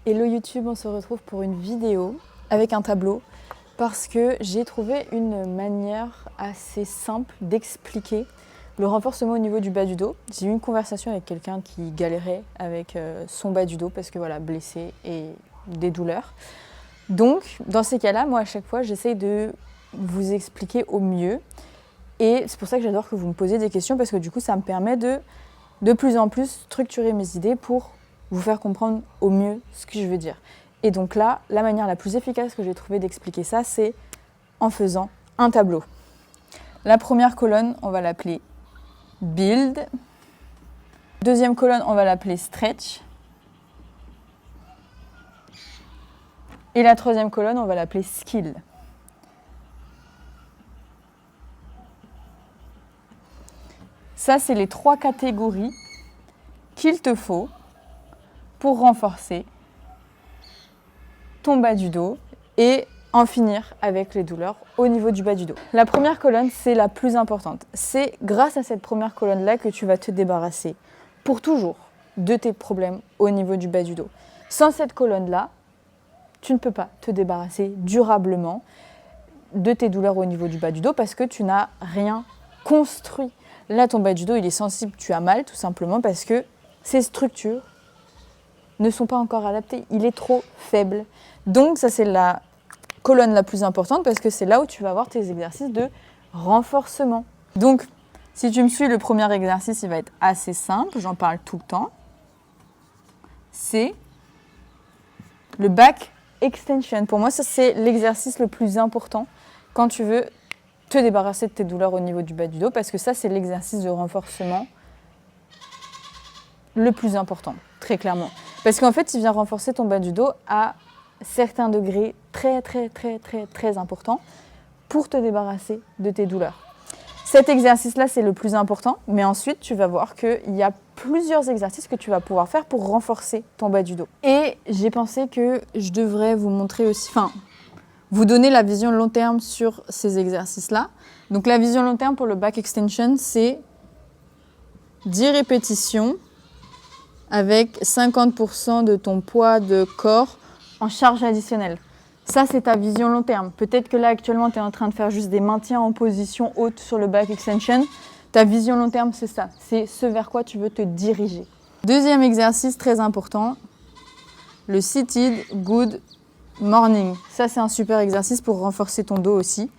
Hello YouTube, on se retrouve pour une vidéo avec un tableau parce que j'ai trouvé une manière assez simple d'expliquer le renforcement au niveau du bas du dos. J'ai eu une conversation avec quelqu'un qui galérait avec son bas du dos parce que voilà, blessé et des douleurs. Donc dans ces cas-là, moi à chaque fois j'essaye de vous expliquer au mieux et c'est pour ça que j'adore que vous me posiez des questions parce que du coup ça me permet de plus en plus structurer mes idées pour vous faire comprendre au mieux ce que je veux dire. Et donc là, la manière la plus efficace que j'ai trouvé d'expliquer ça, c'est en faisant un tableau. La première colonne, on va l'appeler Build. Deuxième colonne, on va l'appeler Stretch. Et la troisième colonne, on va l'appeler Skill. Ça, c'est les trois catégories qu'il te faut pour renforcer ton bas du dos et en finir avec les douleurs au niveau du bas du dos. La première colonne, c'est la plus importante. C'est grâce à cette première colonne-là que tu vas te débarrasser pour toujours de tes problèmes au niveau du bas du dos. Sans cette colonne-là, tu ne peux pas te débarrasser durablement de tes douleurs au niveau du bas du dos parce que tu n'as rien construit. Là, ton bas du dos, il est sensible, tu as mal tout simplement parce que ces structures ne sont pas encore adaptées. Il est trop faible. Donc ça, c'est la colonne la plus importante parce que c'est là où tu vas avoir tes exercices de renforcement. Donc, si tu me suis, le premier exercice, il va être assez simple. J'en parle tout le temps. C'est le back extension. Pour moi, ça, c'est l'exercice le plus important quand tu veux te débarrasser de tes douleurs au niveau du bas du dos parce que ça, c'est l'exercice de renforcement le plus important, très clairement. Parce qu'en fait, il vient renforcer ton bas du dos à certains degrés très importants pour te débarrasser de tes douleurs. Cet exercice-là, c'est le plus important, mais ensuite, tu vas voir qu'il y a plusieurs exercices que tu vas pouvoir faire pour renforcer ton bas du dos. Et j'ai pensé que je devrais vous montrer aussi, vous donner la vision long terme sur ces exercices-là. Donc la vision long terme pour le back extension, c'est 10 répétitions avec 50% de ton poids de corps en charge additionnelle. Ça, c'est ta vision long terme. Peut-être que là, actuellement, tu es en train de faire juste des maintiens en position haute sur le back extension. Ta vision long terme, c'est ça. C'est ce vers quoi tu veux te diriger. Deuxième exercice très important, le Seated Good Morning. Ça, c'est un super exercice pour renforcer ton dos aussi.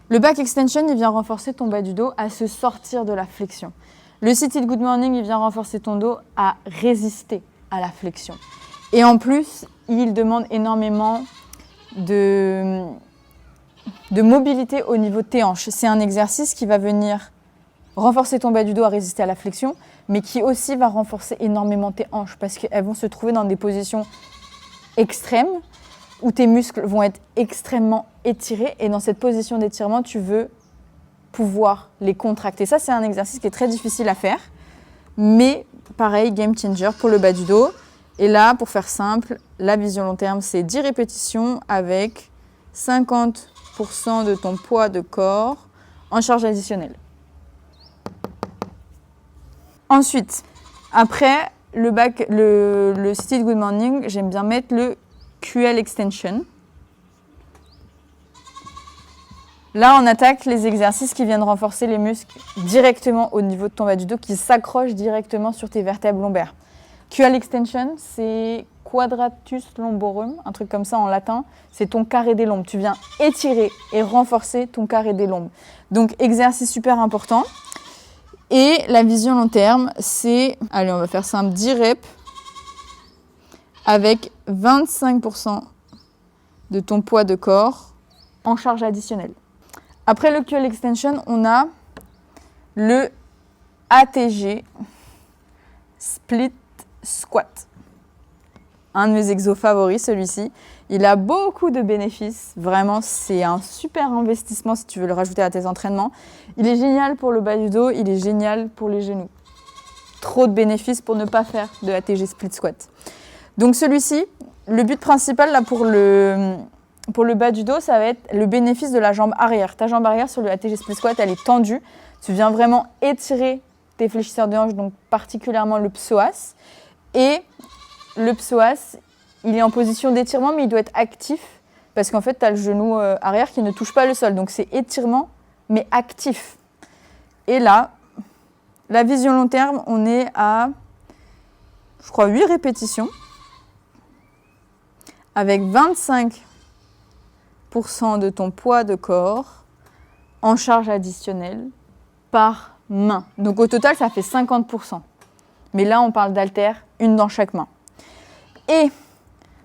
Le back extension, il vient renforcer ton bas du dos à se sortir de la flexion. Le Seated Good Morning, il vient renforcer ton dos à résister à la flexion. Et en plus, il demande énormément de mobilité au niveau de tes hanches. C'est un exercice qui va venir renforcer ton bas du dos à résister à la flexion, mais qui aussi va renforcer énormément tes hanches parce qu'elles vont se trouver dans des positions extrêmes où tes muscles vont être extrêmement étirés. Et dans cette position d'étirement, tu veux pouvoir les contracter. Ça, c'est un exercice qui est très difficile à faire, mais pareil, game changer pour le bas du dos. Et là, pour faire simple, la vision long terme, c'est 10 répétitions avec 50% de ton poids de corps en charge additionnelle. Ensuite, après le Seated Good Morning, j'aime bien mettre le QL Extension. Là, on attaque les exercices qui viennent renforcer les muscles directement au niveau de ton bas du dos, qui s'accrochent directement sur tes vertèbres lombaires. QL Extension, c'est Quadratus Lumborum, un truc comme ça en latin. C'est ton carré des lombes. Tu viens étirer et renforcer ton carré des lombes. Donc, exercice super important. Et la vision long terme, c'est, allez, on va faire simple, 10 reps avec 25% de ton poids de corps en charge additionnelle. Après le QL Extension, on a le ATG Split Squat. Un de mes exos favoris, celui-ci. Il a beaucoup de bénéfices. Vraiment, c'est un super investissement si tu veux le rajouter à tes entraînements. Il est génial pour le bas du dos, il est génial pour les genoux. Trop de bénéfices pour ne pas faire de ATG Split Squat. Donc celui-ci, le but principal là, pour le bas du dos, ça va être le bénéfice de la jambe arrière. Ta jambe arrière sur le ATG Split Squat, elle est tendue. Tu viens vraiment étirer tes fléchisseurs de hanches, donc particulièrement le psoas. Et le psoas, il est en position d'étirement, mais il doit être actif parce qu'en fait, tu as le genou arrière qui ne touche pas le sol. Donc, c'est étirement, mais actif. Et là, la vision long terme, on est à, je crois, 8 répétitions avec 25% de ton poids de corps en charge additionnelle par main. Donc, au total, ça fait 50%. Mais là, on parle d'haltères, une dans chaque main. Et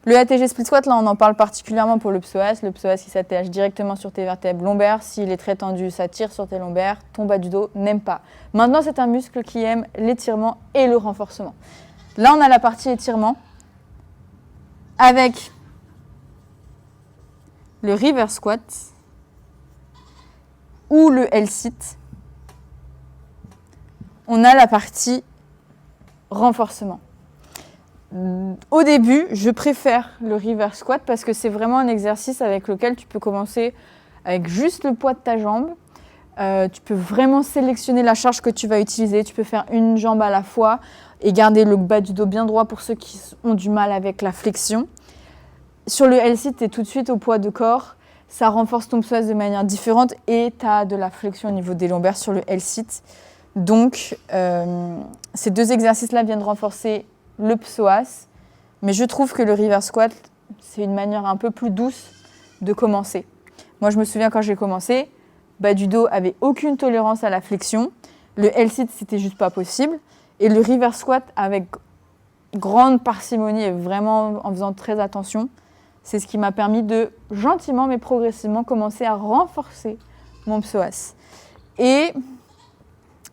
le ATG split squat, là, on en parle particulièrement pour le psoas. Le psoas qui s'attache directement sur tes vertèbres lombaires. S'il est très tendu, ça tire sur tes lombaires. Ton bas du dos n'aime pas. Maintenant, c'est un muscle qui aime l'étirement et le renforcement. Là, on a la partie étirement avec le reverse squat ou le L-sit. On a la partie renforcement. Au début, je préfère le reverse squat parce que c'est vraiment un exercice avec lequel tu peux commencer avec juste le poids de ta jambe. Tu peux vraiment sélectionner la charge que tu vas utiliser. Tu peux faire une jambe à la fois et garder le bas du dos bien droit pour ceux qui ont du mal avec la flexion. Sur le L-sit, tu es tout de suite au poids de corps. Ça renforce ton psoas de manière différente et tu as de la flexion au niveau des lombaires sur le L-sit. Donc, ces deux exercices-là viennent renforcer le psoas, mais je trouve que le reverse squat, c'est une manière un peu plus douce de commencer. Moi, je me souviens quand j'ai commencé, bas du dos avait aucune tolérance à la flexion. Le L-sit, c'était juste pas possible. Et le reverse squat, avec grande parcimonie et vraiment en faisant très attention, c'est ce qui m'a permis de gentiment mais progressivement commencer à renforcer mon psoas. Et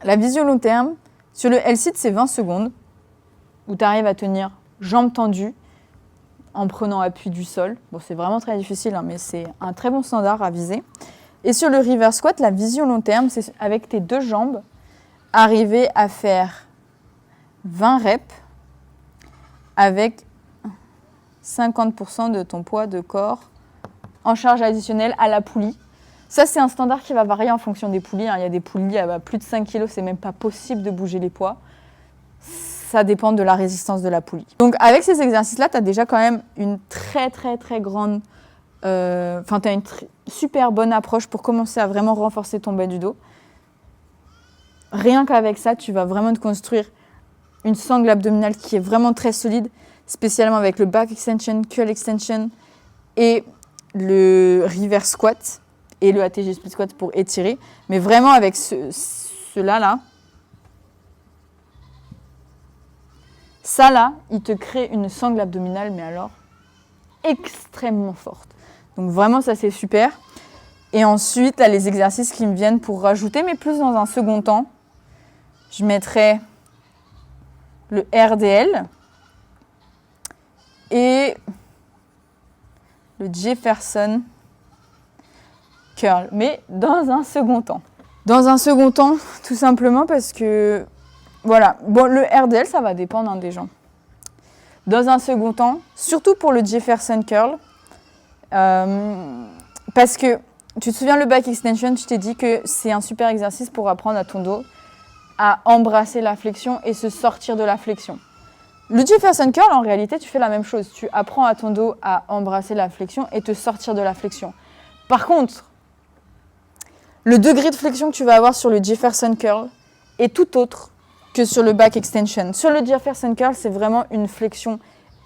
la vision long terme, sur le L-sit, c'est 20 secondes où tu arrives à tenir jambes tendues en prenant appui du sol. Bon, c'est vraiment très difficile, hein, mais c'est un très bon standard à viser. Et sur le reverse squat, la vision long terme, c'est avec tes deux jambes, arriver à faire 20 reps avec 50% de ton poids de corps en charge additionnelle à la poulie. Ça, c'est un standard qui va varier en fonction des poulies. Il y a des poulies à plus de 5 kg, c'est même pas possible de bouger les poids. Ça dépend de la résistance de la poulie. Donc, avec ces exercices-là, tu as déjà quand même une très grande... tu as une super bonne approche pour commencer à vraiment renforcer ton bas du dos. Rien qu'avec ça, tu vas vraiment te construire une sangle abdominale qui est vraiment très solide, spécialement avec le back extension, curl extension et le reverse squat et le ATG split squat pour étirer. Mais vraiment avec cela-là, ça là, il te crée une sangle abdominale, mais alors extrêmement forte. Donc vraiment, ça c'est super. Et ensuite, là, les exercices qui me viennent pour rajouter, mais plus dans un second temps, je mettrai le RDL et le Jefferson curl, mais dans un second temps. Dans un second temps, tout simplement parce que, voilà, bon, le RDL, ça va dépendre des gens. Dans un second temps, surtout pour le Jefferson curl, parce que, tu te souviens, le back extension, tu t'es dit que c'est un super exercice pour apprendre à ton dos à embrasser la flexion et se sortir de la flexion. Le Jefferson curl, en réalité, tu fais la même chose. Tu apprends à ton dos à embrasser la flexion et te sortir de la flexion. Par contre, le degré de flexion que tu vas avoir sur le Jefferson curl est tout autre que sur le back extension. Sur le Jefferson curl, c'est vraiment une flexion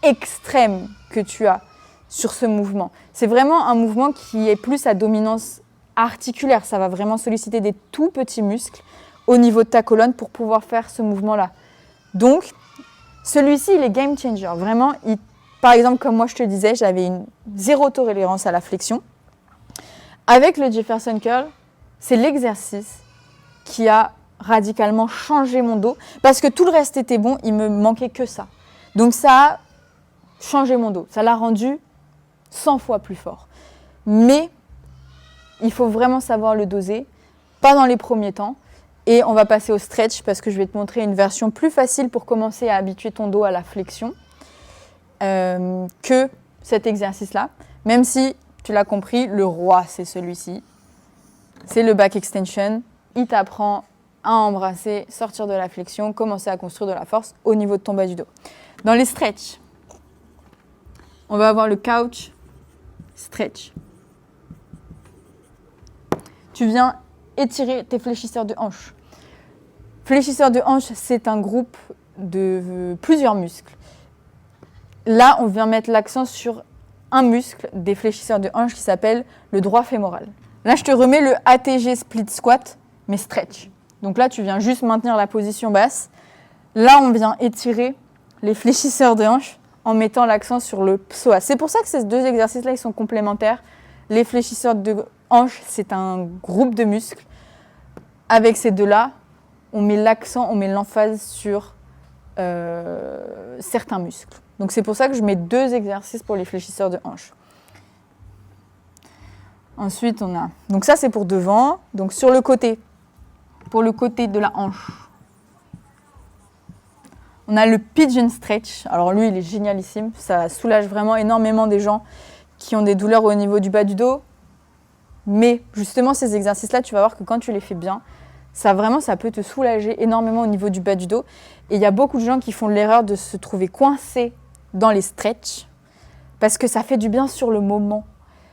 extrême que tu as sur ce mouvement. C'est vraiment un mouvement qui est plus à dominance articulaire. Ça va vraiment solliciter des tout petits muscles au niveau de ta colonne pour pouvoir faire ce mouvement-là. Donc, celui-ci, il est game changer. Vraiment, par exemple, comme moi je te disais, j'avais une zéro tolérance à la flexion. Avec le Jefferson curl, c'est l'exercice qui a radicalement changé mon dos parce que tout le reste était bon, il me manquait que ça. Donc ça a changé mon dos. Ça l'a rendu 100 fois plus fort. Mais il faut vraiment savoir le doser, pas dans les premiers temps. Et on va passer au stretch parce que je vais te montrer une version plus facile pour commencer à habituer ton dos à la flexion que cet exercice-là. Même si, tu l'as compris, le roi, c'est celui-ci. C'est le back extension. Il t'apprend à embrasser, sortir de la flexion, commencer à construire de la force au niveau de ton bas du dos. Dans les stretch, On va avoir le couch stretch. Tu viens étirer tes fléchisseurs de hanche. Fléchisseurs de hanche, c'est un groupe de plusieurs muscles. Là, on vient mettre l'accent sur un muscle des fléchisseurs de hanche qui s'appelle le droit fémoral. Là, je te remets le ATG split squat, mais stretch. Donc là, tu viens juste maintenir la position basse. Là, on vient étirer les fléchisseurs de hanche en mettant l'accent sur le psoas. C'est pour ça que ces deux exercices-là, ils sont complémentaires. Les fléchisseurs de hanche, c'est un groupe de muscles. Avec ces deux-là, on met l'accent, on met l'emphase sur certains muscles. Donc c'est pour ça que je mets 2 exercices pour les fléchisseurs de hanche. Ensuite, on a... Donc ça, c'est pour devant. Donc sur le côté, pour le côté de la hanche, on a le pigeon stretch. Alors lui, il est génialissime. Ça soulage vraiment énormément des gens qui ont des douleurs au niveau du bas du dos. Mais justement, ces exercices-là, tu vas voir que quand tu les fais bien, ça peut te soulager énormément au niveau du bas du dos. Et il y a beaucoup de gens qui font l'erreur de se trouver coincés dans les stretches parce que ça fait du bien sur le moment.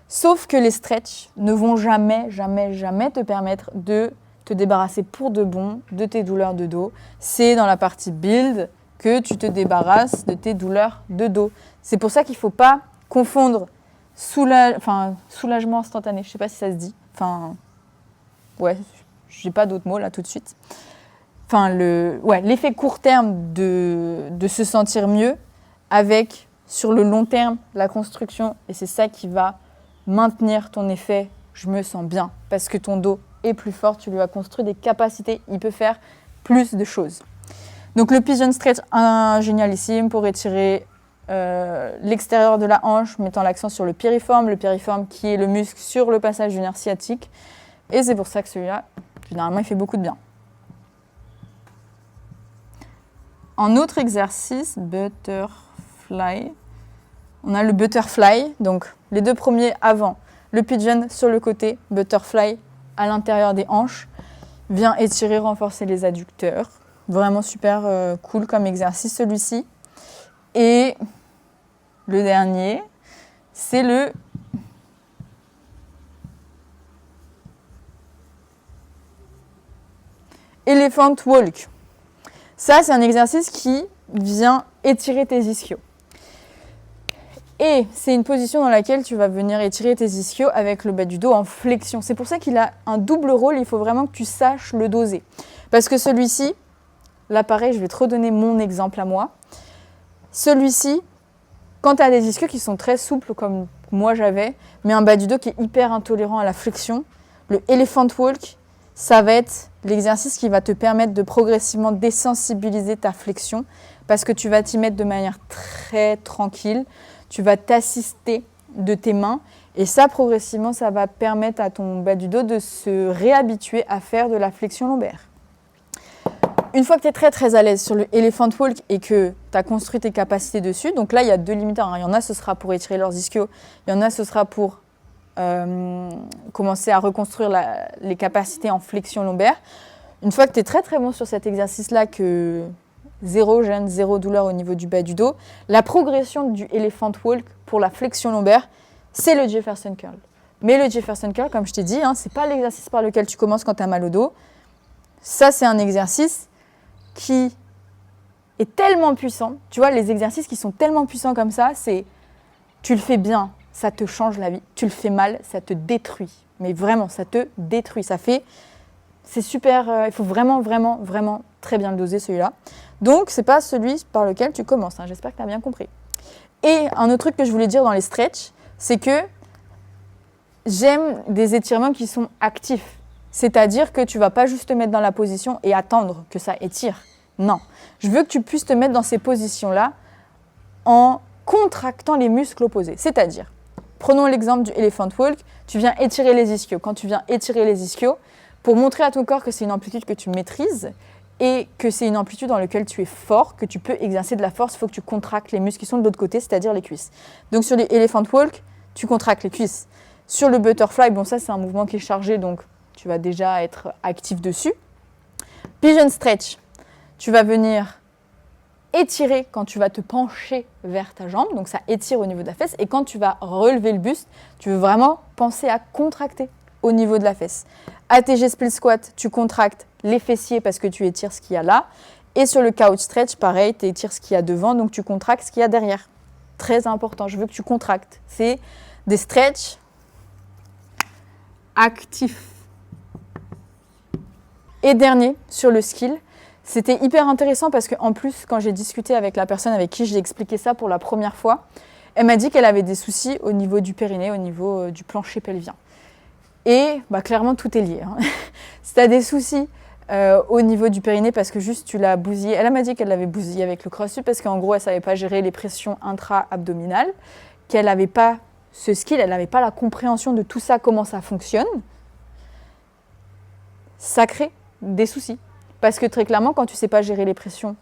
Sauf que les stretches ne vont jamais te permettre de te débarrasser pour de bon de tes douleurs de dos. C'est dans la partie build que tu te débarrasses de tes douleurs de dos. C'est pour ça qu'il ne faut pas confondre soulagement instantané. Je ne sais pas si ça se dit. J'ai pas d'autres mots là tout de suite. L'effet court terme de se sentir mieux avec, sur le long terme, la construction. Et c'est ça qui va maintenir ton effet « je me sens bien » parce que ton dos est plus fort, tu lui as construit des capacités, il peut faire plus de choses. Donc le pigeon stretch, génialissime pour étirer l'extérieur de la hanche, mettant l'accent sur le piriforme qui est le muscle sur le passage du nerf sciatique. Et c'est pour ça que celui-là, généralement, il fait beaucoup de bien. En autre exercice, butterfly, on a le butterfly, donc les 2 premiers avant, le pigeon sur le côté, butterfly à l'intérieur des hanches, vient étirer, renforcer les adducteurs. Vraiment super cool comme exercice celui-ci. Et le dernier, c'est le Elephant Walk. Ça, c'est un exercice qui vient étirer tes ischios. Et c'est une position dans laquelle tu vas venir étirer tes ischios avec le bas du dos en flexion. C'est pour ça qu'il a un double rôle, il faut vraiment que tu saches le doser. Parce que celui-ci, là pareil, je vais te redonner mon exemple à moi. Celui-ci, quand tu as des ischios qui sont très souples comme moi j'avais, mais un bas du dos qui est hyper intolérant à la flexion, le Elephant Walk, ça va être l'exercice qui va te permettre de progressivement désensibiliser ta flexion parce que tu vas t'y mettre de manière très tranquille. Tu vas t'assister de tes mains et ça, progressivement, ça va permettre à ton bas du dos de se réhabituer à faire de la flexion lombaire. Une fois que tu es très très à l'aise sur le Elephant Walk et que tu as construit tes capacités dessus, donc là, il y a 2 limitants. Il y en a, ce sera pour étirer leurs ischios. Il y en a, ce sera pour commencer à reconstruire les capacités en flexion lombaire. Une fois que tu es très très bon sur cet exercice-là, que 0 gêne, 0 douleur au niveau du bas du dos, la progression du Elephant Walk pour la flexion lombaire, c'est le Jefferson Curl. Mais le Jefferson Curl, comme je t'ai dit, ce n'est pas l'exercice par lequel tu commences quand tu as mal au dos. Ça, c'est un exercice qui est tellement puissant. Tu vois, les exercices qui sont tellement puissants comme ça, c'est tu le fais bien, ça te change la vie. Tu le fais mal, ça te détruit. Mais vraiment, ça te détruit. C'est super, il faut vraiment, vraiment, vraiment très bien le doser celui-là. Donc, ce n'est pas celui par lequel tu commences. J'espère que tu as bien compris. Et un autre truc que je voulais dire dans les stretches, c'est que j'aime des étirements qui sont actifs. C'est-à-dire que tu ne vas pas juste te mettre dans la position et attendre que ça étire. Non. Je veux que tu puisses te mettre dans ces positions-là en contractant les muscles opposés. C'est-à-dire, prenons l'exemple du Elephant Walk, tu viens étirer les ischios. Quand tu viens étirer les ischios, pour montrer à ton corps que c'est une amplitude que tu maîtrises et que c'est une amplitude dans laquelle tu es fort, que tu peux exercer de la force, il faut que tu contractes les muscles qui sont de l'autre côté, c'est-à-dire les cuisses. Donc sur les Elephant Walk, tu contractes les cuisses. Sur le Butterfly, bon ça c'est un mouvement qui est chargé, donc tu vas déjà être actif dessus. Pigeon Stretch, tu vas venir étirer quand tu vas te pencher vers ta jambe, donc ça étire au niveau de la fesse, et quand tu vas relever le buste, tu veux vraiment penser à contracter au niveau de la fesse. ATG split squat, tu contractes les fessiers parce que tu étires ce qu'il y a là, et sur le couch stretch, pareil, tu étires ce qu'il y a devant, donc tu contractes ce qu'il y a derrière. Très important, je veux que tu contractes. C'est des stretch actifs. Et dernier, sur le skill, c'était hyper intéressant parce qu'en plus, quand j'ai discuté avec la personne avec qui j'ai expliqué ça pour la première fois, elle m'a dit qu'elle avait des soucis au niveau du périnée, au niveau du plancher pelvien. Et clairement, tout est lié. Hein. Si tu as des soucis au niveau du périnée parce que juste tu l'as bousillé, elle m'a dit qu'elle l'avait bousillé avec le crossfit parce qu'en gros, elle ne savait pas gérer les pressions intra-abdominales, qu'elle n'avait pas ce skill, elle n'avait pas la compréhension de tout ça, comment ça fonctionne. Ça crée des soucis. Parce que très clairement, quand tu ne sais pas gérer les pressions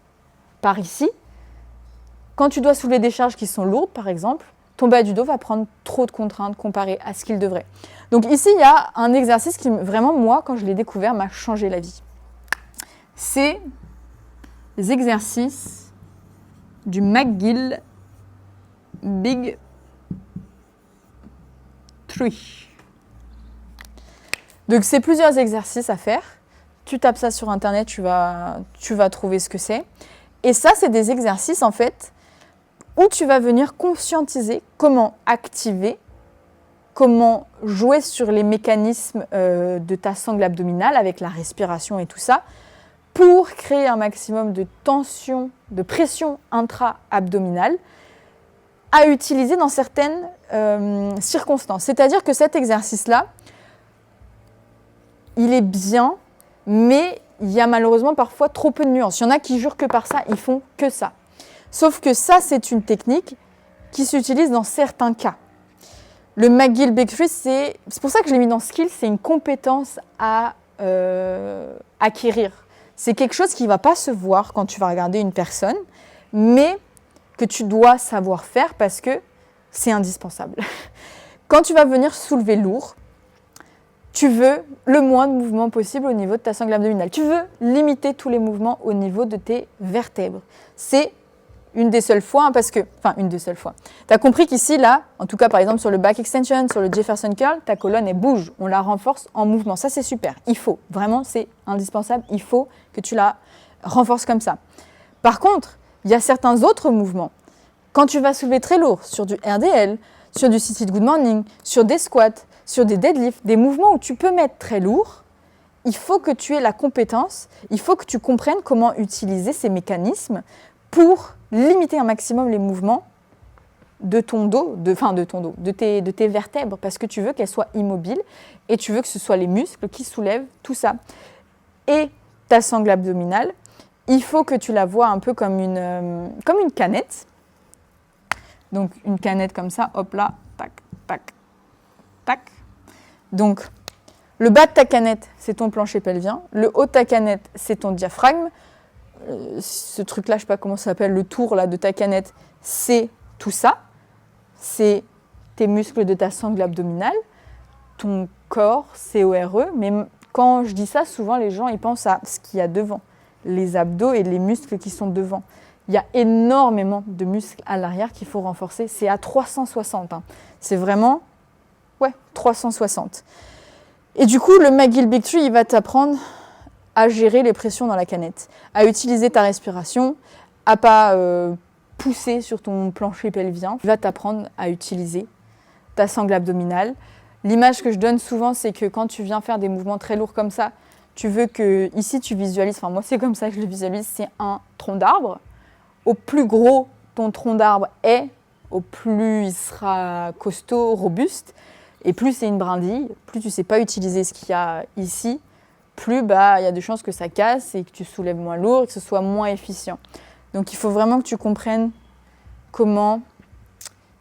par ici, quand tu dois soulever des charges qui sont lourdes, par exemple, ton bas du dos va prendre trop de contraintes comparé à ce qu'il devrait. Donc ici, il y a un exercice qui, vraiment, moi, quand je l'ai découvert, m'a changé la vie. C'est les exercices du McGill Big Three. Donc c'est plusieurs exercices à faire. Tu tapes ça sur internet, tu vas trouver ce que c'est. Et ça, c'est des exercices en fait où tu vas venir conscientiser comment activer, comment jouer sur les mécanismes de ta sangle abdominale avec la respiration et tout ça pour créer un maximum de tension, de pression intra-abdominale à utiliser dans certaines circonstances. C'est-à-dire que cet exercice-là, il est bien, mais il y a malheureusement parfois trop peu de nuances. Il y en a qui jurent que par ça, ils font que ça. Sauf que ça, c'est une technique qui s'utilise dans certains cas. Le McGill Big Three, c'est pour ça que je l'ai mis dans skill, c'est une compétence à acquérir. C'est quelque chose qui ne va pas se voir quand tu vas regarder une personne, mais que tu dois savoir faire parce que c'est indispensable. Quand tu vas venir soulever lourd, tu veux le moins de mouvements possible au niveau de ta sangle abdominale. Tu veux limiter tous les mouvements au niveau de tes vertèbres. C'est une des seules fois, une des seules fois. Tu as compris qu'ici, là, en tout cas par exemple sur le back extension, sur le Jefferson curl, ta colonne elle bouge, on la renforce en mouvement. Ça c'est super, il faut, vraiment c'est indispensable, il faut que tu la renforces comme ça. Par contre, il y a certains autres mouvements. Quand tu vas soulever très lourd sur du RDL, sur du seated good morning, sur des squats, sur des deadlifts, des mouvements où tu peux mettre très lourd, il faut que tu aies la compétence, il faut que tu comprennes comment utiliser ces mécanismes pour limiter un maximum les mouvements de ton dos, de tes vertèbres, parce que tu veux qu'elles soient immobiles et tu veux que ce soit les muscles qui soulèvent tout ça. Et ta sangle abdominale, il faut que tu la vois un peu comme une canette. Donc une canette comme ça, hop là, tac, tac, tac. Donc le bas de ta canette, c'est ton plancher pelvien. Le haut de ta canette, c'est ton diaphragme. Ce truc-là, je ne sais pas comment ça s'appelle, le tour là, de ta canette, c'est tout ça. C'est tes muscles de ta sangle abdominale, ton corps, CORE. Mais quand je dis ça, souvent les gens ils pensent à ce qu'il y a devant, les abdos et les muscles qui sont devant. Il y a énormément de muscles à l'arrière qu'il faut renforcer. C'est à 360. Hein. C'est vraiment 360. Et du coup, le McGill Big Three, il va t'apprendre à gérer les pressions dans la canette, à utiliser ta respiration, à pas pousser sur ton plancher pelvien. Il va t'apprendre à utiliser ta sangle abdominale. L'image que je donne souvent, c'est que quand tu viens faire des mouvements très lourds comme ça, tu veux que, ici tu visualises, enfin moi c'est comme ça que je le visualise, c'est un tronc d'arbre. Au plus gros ton tronc d'arbre est, au plus il sera costaud, robuste, et plus c'est une brindille, plus tu ne sais pas utiliser ce qu'il y a ici, plus il y a des chances que ça casse et que tu soulèves moins lourd et que ce soit moins efficient. Donc il faut vraiment que tu comprennes comment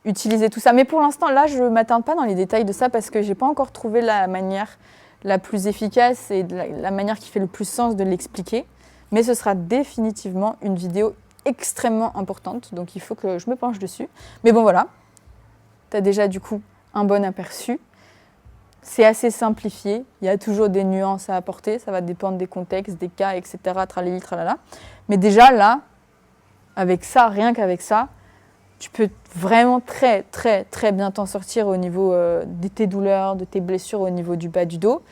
utiliser tout ça. Mais pour l'instant, là, je ne m'attarde pas dans les détails de ça parce que je n'ai pas encore trouvé la manière la plus efficace et la manière qui fait le plus sens de l'expliquer. Mais ce sera définitivement une vidéo extrêmement importante, donc il faut que je me penche dessus. Mais bon, voilà, tu as déjà du coup un bon aperçu. C'est assez simplifié, il y a toujours des nuances à apporter, ça va dépendre des contextes, des cas, etc. Tralali, tralala. Mais déjà là, avec ça, rien qu'avec ça, tu peux vraiment très, très, très bien t'en sortir au niveau de tes douleurs, de tes blessures au niveau du bas du dos.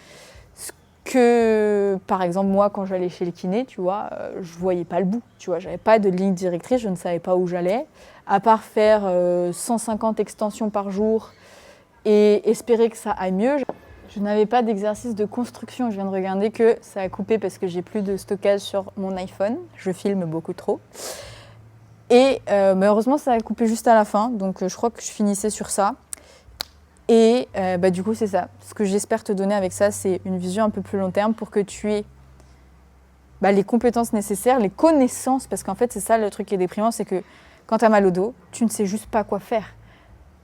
Ce que, par exemple, moi, quand j'allais chez le kiné, tu vois, je voyais pas le bout. Tu vois, j'avais pas de ligne directrice, je ne savais pas où j'allais. À part faire 150 extensions par jour et espérer que ça aille mieux. Je n'avais pas d'exercice de construction. Je viens de regarder que ça a coupé parce que j'ai plus de stockage sur mon iPhone. Je filme beaucoup trop. Et heureusement, ça a coupé juste à la fin. Donc, je crois que je finissais sur ça. Et du coup, c'est ça. Ce que j'espère te donner avec ça, c'est une vision un peu plus long terme pour que tu aies les compétences nécessaires, les connaissances. Parce qu'en fait, c'est ça le truc qui est déprimant, c'est que quand tu as mal au dos, tu ne sais juste pas quoi faire.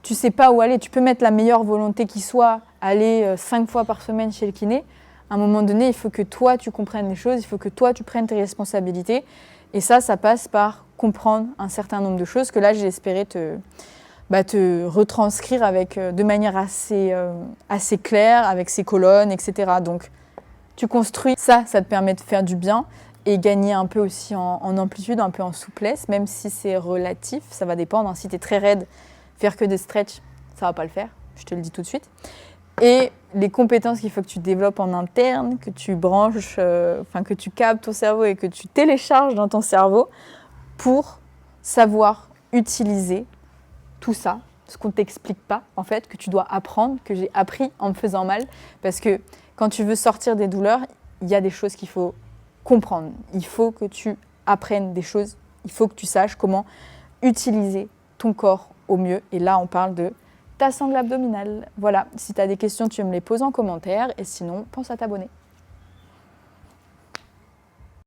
Tu sais pas où aller. Tu peux mettre la meilleure volonté qui soit, aller 5 fois par semaine chez le kiné. À un moment donné, il faut que toi, tu comprennes les choses. Il faut que toi, tu prennes tes responsabilités. Et ça passe par comprendre un certain nombre de choses que là, j'ai espéré te retranscrire de manière assez claire, avec ses colonnes, etc. Donc, tu construis ça te permet de faire du bien et gagner un peu aussi en amplitude, un peu en souplesse, même si c'est relatif, ça va dépendre. Si tu es très raide, faire que des stretch, ça va pas le faire, je te le dis tout de suite. Et les compétences qu'il faut que tu développes en interne, que tu branches, que tu captes ton cerveau et que tu télécharges dans ton cerveau pour savoir utiliser tout ça, ce qu'on ne t'explique pas, en fait, que tu dois apprendre, que j'ai appris en me faisant mal. Parce que quand tu veux sortir des douleurs, il y a des choses qu'il faut comprendre. Il faut que tu apprennes des choses, il faut que tu saches comment utiliser ton corps au mieux. Et là, on parle de ta sangle abdominale. Voilà, si tu as des questions, tu me les poses en commentaire. Et sinon, pense à t'abonner.